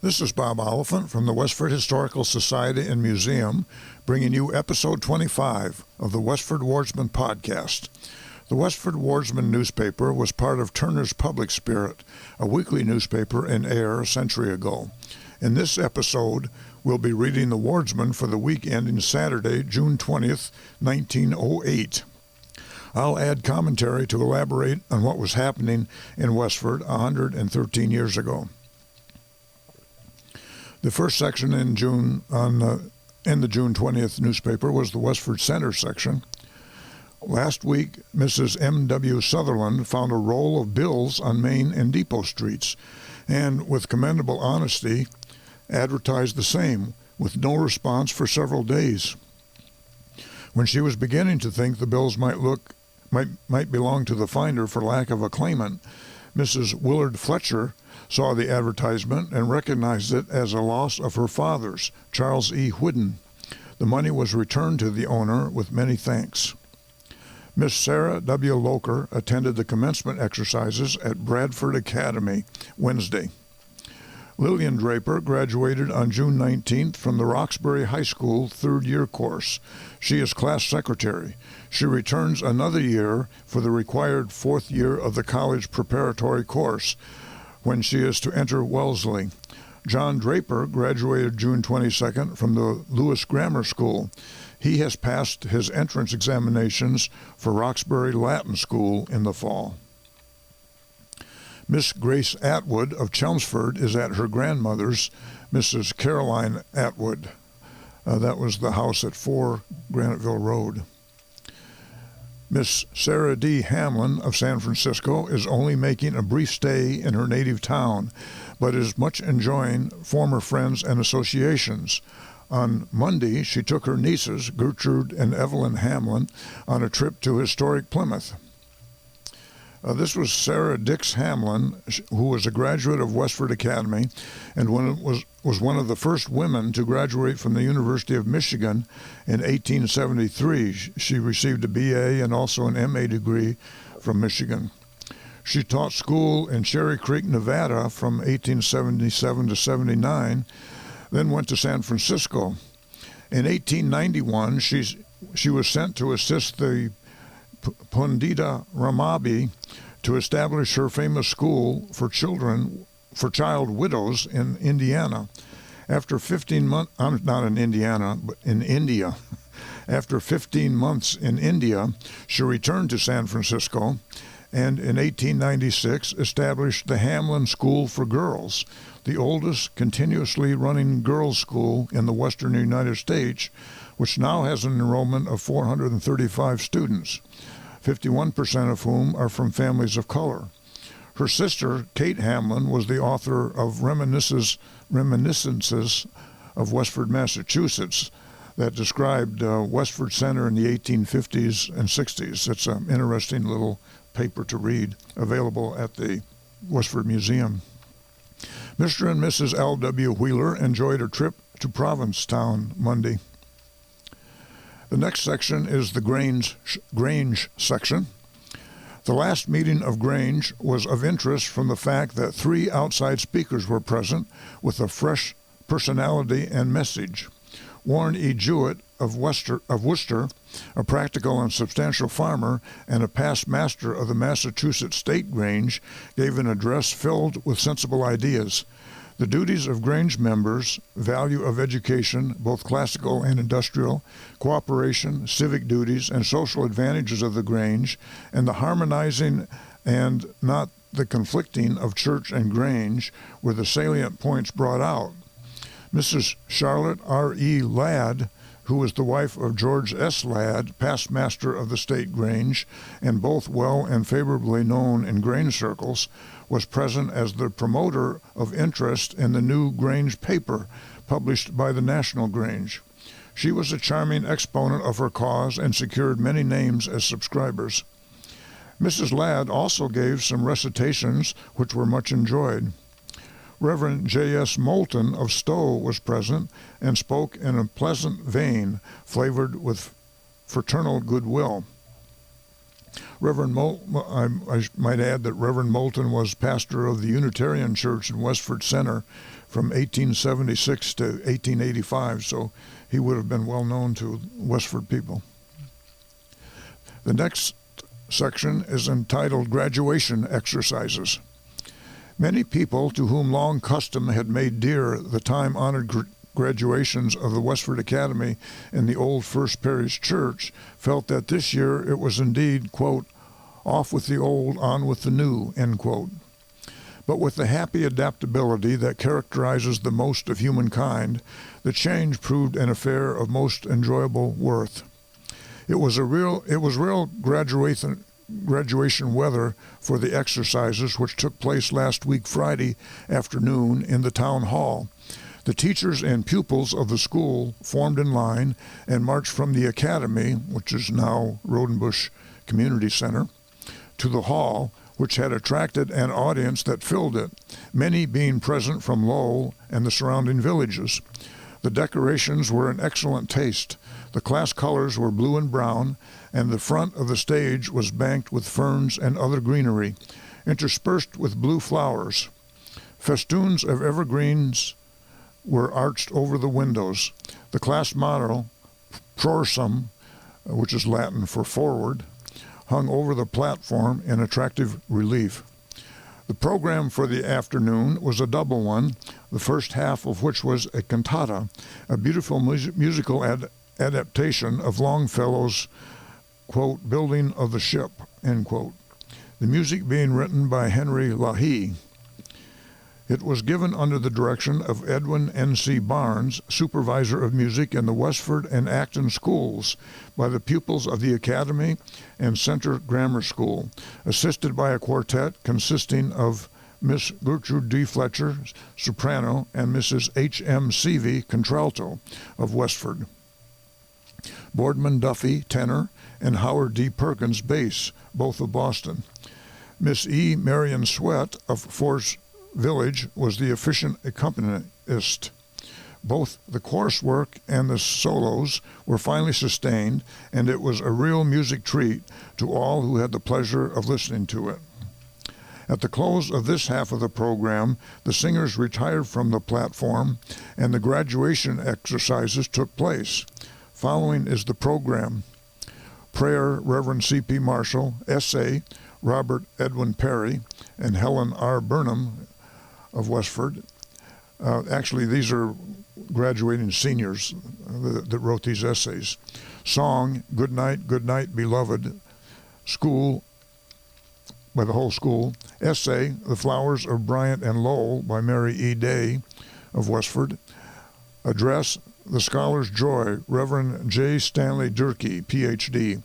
This is Bob Oliphant from the Westford Historical Society and Museum, bringing you episode 25 of the Westford Wardsman podcast. The Westford Wardsman newspaper was part of Turner's Public Spirit, a weekly newspaper in Ayer a century ago. In this episode, we'll be reading the Wardsman for the week ending Saturday, June 20th, 1908. I'll add commentary to elaborate on what was happening in Westford 113 years ago. The first section in the June 20th newspaper was the Westford Center section. Last week, Mrs. M.W. Sutherland found a roll of bills on Main and Depot streets, and with commendable honesty, advertised the same, with no response for several days. When she was beginning to think the bills might belong to the finder for lack of a claimant, Mrs. Willard Fletcher saw the advertisement and recognized it as a loss of her father's, Charles E. Whidden. The money was returned to the owner with many thanks. Miss Sarah W. Loker attended the commencement exercises at Bradford Academy Wednesday. Lillian Draper graduated on June 19th from the Roxbury High School third-year course. She is class secretary. She returns another year for the required fourth year of the college preparatory course, when she is to enter Wellesley. John Draper graduated June 22nd from the Lewis Grammar School. He has passed his entrance examinations for Roxbury Latin School in the fall. Miss Grace Atwood of Chelmsford is at her grandmother's, Mrs. Caroline Atwood. That was the house at 4 Graniteville Road. Miss Sarah D. Hamlin of San Francisco is only making a brief stay in her native town, but is much enjoying former friends and associations. On Monday, she took her nieces, Gertrude and Evelyn Hamlin, on a trip to historic Plymouth. This was Sarah Dix Hamlin, who was a graduate of Westford Academy and was one of the first women to graduate from the University of Michigan in 1873. She received a BA and also an MA degree from Michigan. She taught school in Cherry Creek, Nevada from 1877 to 79, then went to San Francisco. In 1891, she was sent to assist the Pundita Ramabi to establish her famous school for child widows in Indiana. After 15 months, not in Indiana, but in India. After 15 months in India, she returned to San Francisco and in 1896 established the Hamlin School for Girls, the oldest continuously running girls' school in the western United States, which now has an enrollment of 435 students, 51% of whom are from families of color. Her sister, Kate Hamlin, was the author of Reminiscences of Westford, Massachusetts, that described Westford Center in the 1850s and 60s. It's an interesting little paper to read, available at the Westford Museum. Mr. and Mrs. L.W. Wheeler enjoyed a trip to Provincetown Monday. The next section is the Grange section. The last meeting of Grange was of interest from the fact that 3 outside speakers were present with a fresh personality and message. Warren E. Jewett of Worcester, a practical and substantial farmer and a past master of the Massachusetts State Grange, gave an address filled with sensible ideas. The duties of Grange members, value of education, both classical and industrial, cooperation, civic duties, and social advantages of the Grange, and the harmonizing and not the conflicting of church and Grange were the salient points brought out. Mrs. Charlotte R.E. Ladd, who was the wife of George S. Ladd, past master of the State Grange, and both well and favorably known in Grange circles, was present as the promoter of interest in the new Grange paper published by the National Grange. She was a charming exponent of her cause and secured many names as subscribers. Mrs. Ladd also gave some recitations which were much enjoyed. Reverend J.S. Moulton of Stowe was present and spoke in a pleasant vein flavored with fraternal goodwill. I might add that Reverend Moulton was pastor of the Unitarian Church in Westford Center from 1876 to 1885, so he would have been well known to Westford people. The next section is entitled Graduation Exercises. Many people to whom long custom had made dear the time-honored graduations of the Westford Academy in the old First Parish Church felt that this year it was indeed, quote, off with the old, on with the new, end quote. But with the happy adaptability that characterizes the most of humankind, the change proved an affair of most enjoyable worth. It was real graduation weather for the exercises which took place last week Friday afternoon in the town hall. The teachers and pupils of the school formed in line and marched from the academy, which is now Rodenbush Community Center, to the hall, which had attracted an audience that filled it, many being present from Lowell and the surrounding villages. The decorations were in excellent taste. The class colors were blue and brown, and the front of the stage was banked with ferns and other greenery, interspersed with blue flowers. Festoons of evergreens were arched over the windows. The class motto, Prorsum, which is Latin for forward, hung over the platform in attractive relief. The program for the afternoon was a double one, the first half of which was a cantata, a beautiful musical adaptation of Longfellow's, quote, Building of the Ship, end quote. The music being written by Henry Lahee. It was given under the direction of Edwin N.C. Barnes, supervisor of music in the Westford and Acton schools, by the pupils of the Academy and Center Grammar School, assisted by a quartet consisting of Miss Gertrude D. Fletcher, soprano, and Mrs. H.M. Seavey, contralto, of Westford. Boardman Duffy, tenor, and Howard D. Perkins, bass, both of Boston. Miss E. Marion Sweat of Forest Village was the efficient accompanist. Both the coursework and the solos were finely sustained, and it was a real music treat to all who had the pleasure of listening to it. At the close of this half of the program, the singers retired from the platform, and the graduation exercises took place. Following is the program. Prayer, Reverend C.P. Marshall. Essay, Robert Edwin Perry and Helen R. Burnham of Westford. Actually, these are graduating seniors that wrote these essays. Song, Good Night, Beloved. School, by the whole school. Essay, The Flowers of Bryant and Lowell, by Mary E. Day of Westford. Address, The Scholar's Joy, Reverend J. Stanley Durkee, Ph.D.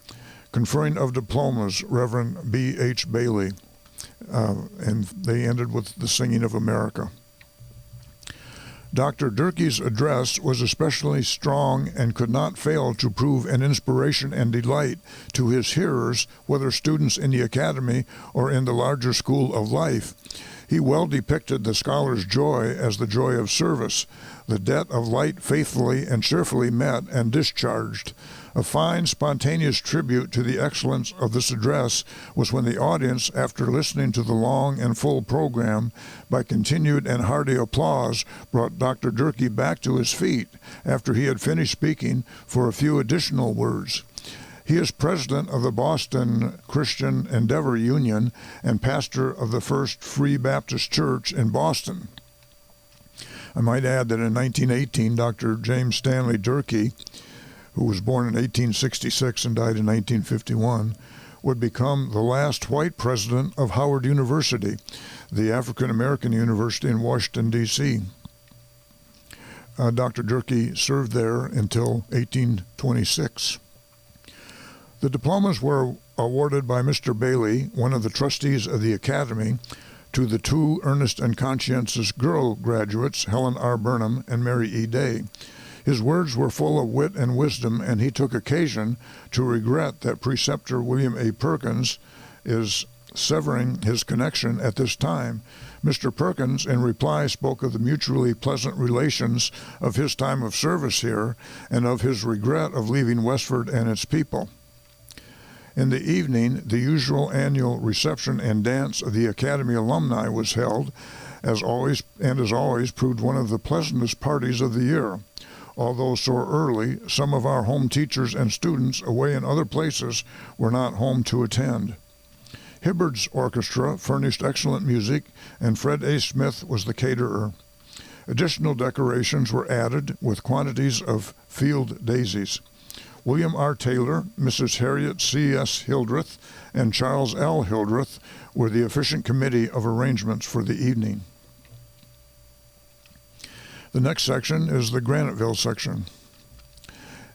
Conferring of diplomas, Reverend B. H. Bailey. And they ended with the singing of America. Dr. Durkee's address was especially strong and could not fail to prove an inspiration and delight to his hearers, whether students in the academy or in the larger school of life. He well depicted the scholar's joy as the joy of service, the debt of light faithfully and cheerfully met and discharged. A fine, spontaneous tribute to the excellence of this address was when the audience, after listening to the long and full program, by continued and hearty applause, brought Dr. Durkee back to his feet after he had finished speaking for a few additional words. He is president of the Boston Christian Endeavor Union and pastor of the First Free Baptist Church in Boston. I might add that in 1918, Dr. James Stanley Durkee, who was born in 1866 and died in 1951, would become the last white president of Howard University, the African-American university in Washington, D.C. Dr. Durkee served there until 1826. The diplomas were awarded by Mr. Bailey, one of the trustees of the Academy, to the two earnest and conscientious girl graduates, Helen R. Burnham and Mary E. Day. His words were full of wit and wisdom, and he took occasion to regret that preceptor William A. Perkins is severing his connection at this time. Mr. Perkins, in reply, spoke of the mutually pleasant relations of his time of service here and of his regret of leaving Westford and its people. In the evening, the usual annual reception and dance of the Academy alumni was held, as always proved one of the pleasantest parties of the year. Although so early, some of our home teachers and students away in other places were not home to attend. Hibbard's orchestra furnished excellent music, and Fred A. Smith was the caterer. Additional decorations were added with quantities of field daisies. William R. Taylor, Mrs. Harriet C.S. Hildreth, and Charles L. Hildreth were the efficient committee of arrangements for the evening. The next section is the Graniteville section.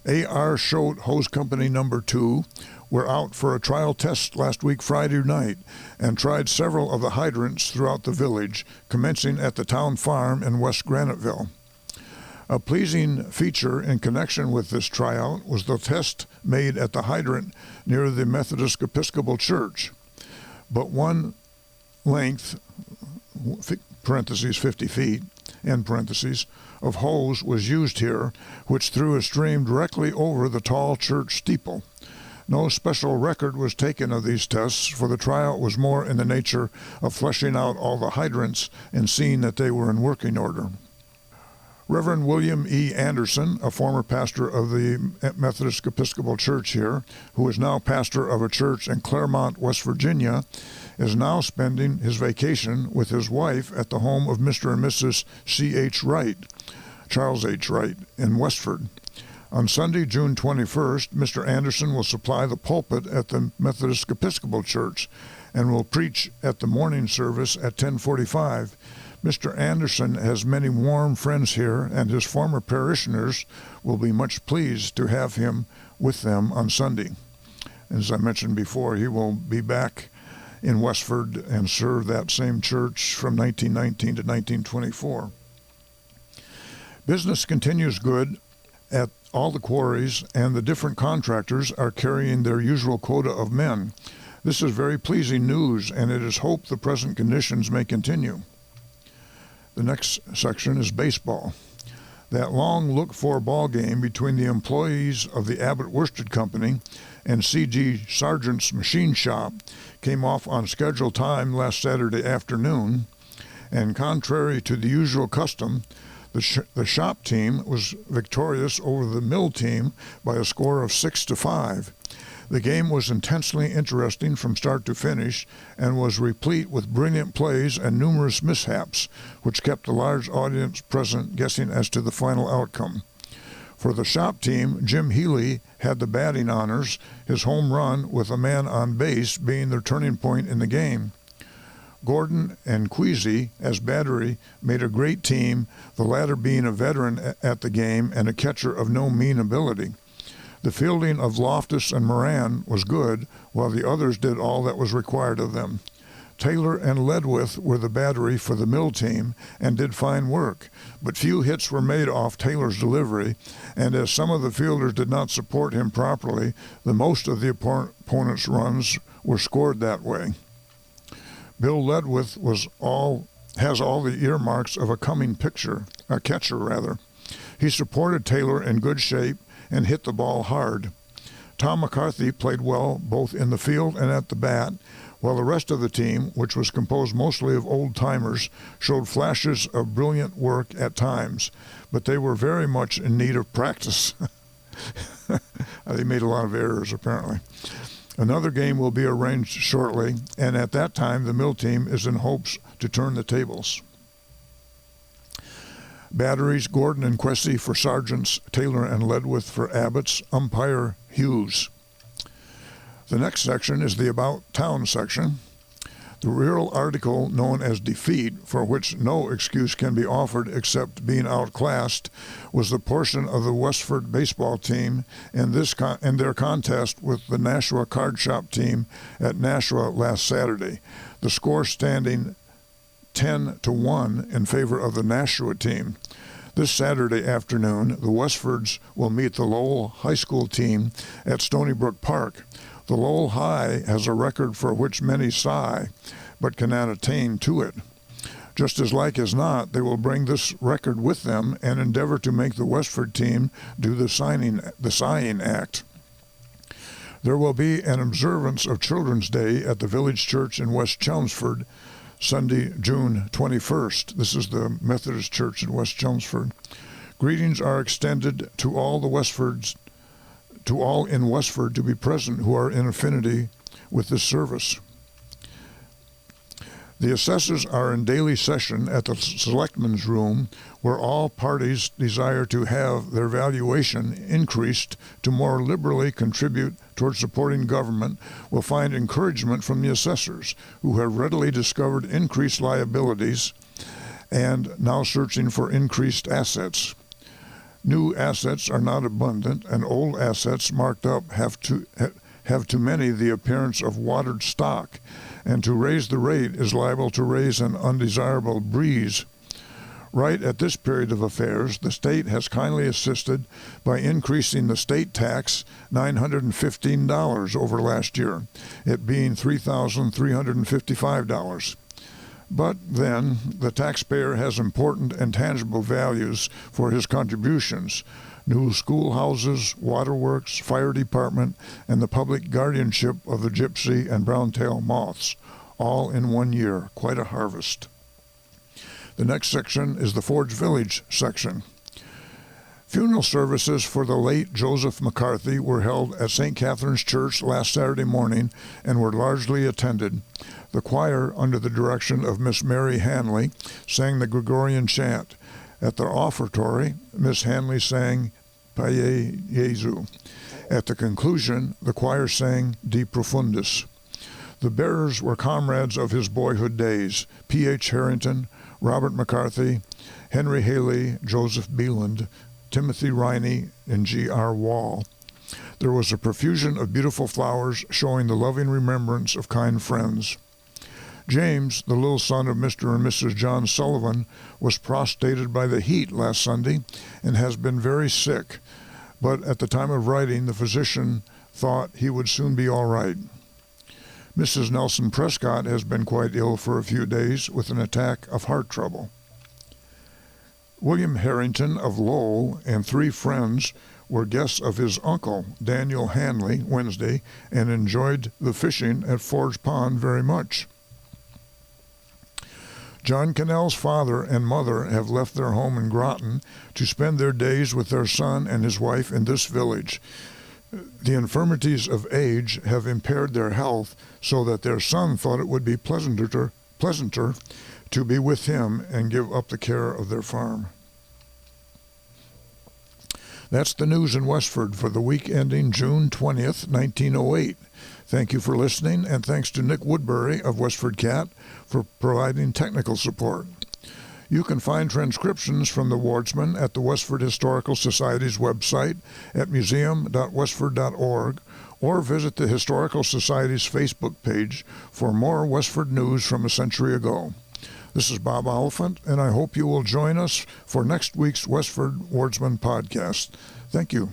A.R. Schote Hose Company No. 2 were out for a trial test last week Friday night and tried several of the hydrants throughout the village, commencing at the town farm in West Graniteville. A pleasing feature in connection with this tryout was the test made at the hydrant near the Methodist Episcopal Church. But one length, parentheses 50 feet, end parentheses, of hose was used here, which threw a stream directly over the tall church steeple. No special record was taken of these tests, for the tryout was more in the nature of fleshing out all the hydrants and seeing that they were in working order. Reverend William E. Anderson, a former pastor of the Methodist Episcopal Church here, who is now pastor of a church in Claremont, West Virginia, is now spending his vacation with his wife at the home of Mr. and Mrs. C.H. Wright, Charles H. Wright, in Westford. On Sunday, June 21st, Mr. Anderson will supply the pulpit at the Methodist Episcopal Church and will preach at the morning service at 10:45. Mr. Anderson has many warm friends here, and his former parishioners will be much pleased to have him with them on Sunday. As I mentioned before, he will be back in Westford and serve that same church from 1919 to 1924. Business continues good at all the quarries, and the different contractors are carrying their usual quota of men. This is very pleasing news, and it is hoped the present conditions may continue. The next section is baseball. That long looked-for ball game between the employees of the Abbott Worsted Company and C.G. Sargent's machine shop came off on scheduled time last Saturday afternoon, and contrary to the usual custom, the shop team was victorious over the mill team by a score of 6-5. The game was intensely interesting from start to finish and was replete with brilliant plays and numerous mishaps, which kept a large audience present guessing as to the final outcome. For the shop team, Jim Healy had the batting honors, his home run with a man on base being their turning point in the game. Gordon and Queasy, as battery, made a great team, the latter being a veteran at the game and a catcher of no mean ability. The fielding of Loftus and Moran was good, while the others did all that was required of them. Taylor and Ledwith were the battery for the mill team and did fine work, but few hits were made off Taylor's delivery, and as some of the fielders did not support him properly, the most of the opponent's runs were scored that way. Bill Ledwith has all the earmarks of a catcher. He supported Taylor in good shape and hit the ball hard. Tom McCarthy played well both in the field and at the bat, while the rest of the team, which was composed mostly of old-timers, showed flashes of brilliant work at times, but they were very much in need of practice. They made a lot of errors, apparently. Another game will be arranged shortly, and at that time the mill team is in hopes to turn the tables. Batteries, Gordon and Quessy for Sargents, Taylor and Ledwith for Abbott's, umpire Hughes. The next section is the About Town section. The real article known as defeat, for which no excuse can be offered except being outclassed, was the portion of the Westford baseball team in their contest with the Nashua card shop team at Nashua last Saturday, the score standing 10-1 in favor of the Nashua team. This Saturday afternoon, the Westfords will meet the Lowell High School team at Stony Brook Park. The Lowell High has a record for which many sigh, but cannot attain to it. Just as like as not, they will bring this record with them and endeavor to make the Westford team do the sighing act. There will be an observance of Children's Day at the Village Church in West Chelmsford, Sunday, June 21st. This is the Methodist Church in West Chelmsford. Greetings are extended to all in Westford to be present who are in affinity with this service. The assessors are in daily session at the Selectmen's Room, where all parties desire to have their valuation increased to more liberally contribute towards supporting government will find encouragement from the assessors, who have readily discovered increased liabilities and now searching for increased assets. New assets are not abundant, and old assets marked up have to many the appearance of watered stock, and to raise the rate is liable to raise an undesirable breeze. Right at this period of affairs, the state has kindly assisted by increasing the state tax $915 over last year, it being $3,355. But then, the taxpayer has important and tangible values for his contributions: new schoolhouses, waterworks, fire department, and the public guardianship of the gypsy and brown-tailed moths, all in 1 year. Quite a harvest. The next section is the Forge Village section. Funeral services for the late Joseph McCarthy were held at St. Catherine's Church last Saturday morning and were largely attended. The choir, under the direction of Miss Mary Hanley, sang the Gregorian chant. At the offertory, Miss Hanley sang Paye Jesu. At the conclusion, the choir sang De Profundis. The bearers were comrades of his boyhood days: P.H. Harrington, Robert McCarthy, Henry Haley, Joseph Beeland, Timothy Riney, and G.R. Wall. There was a profusion of beautiful flowers showing the loving remembrance of kind friends. James, the little son of Mr. and Mrs. John Sullivan, was prostrated by the heat last Sunday and has been very sick, but at the time of writing, the physician thought he would soon be all right. Mrs. Nelson Prescott has been quite ill for a few days with an attack of heart trouble. William Harrington of Lowell and 3 friends were guests of his uncle, Daniel Hanley, Wednesday, and enjoyed the fishing at Forge Pond very much. John Cannell's father and mother have left their home in Groton to spend their days with their son and his wife in this village. The infirmities of age have impaired their health, so that their son thought it would be pleasanter to be with him and give up the care of their farm. That's the news in Westford for the week ending June 20th, 1908. Thank you for listening, and thanks to Nick Woodbury of Westford Cat for providing technical support. You can find transcriptions from the Wardsman at the Westford Historical Society's website at museum.westford.org, or visit the Historical Society's Facebook page for more Westford news from a century ago. This is Bob Oliphant, and I hope you will join us for next week's Westford Wardsman podcast. Thank you.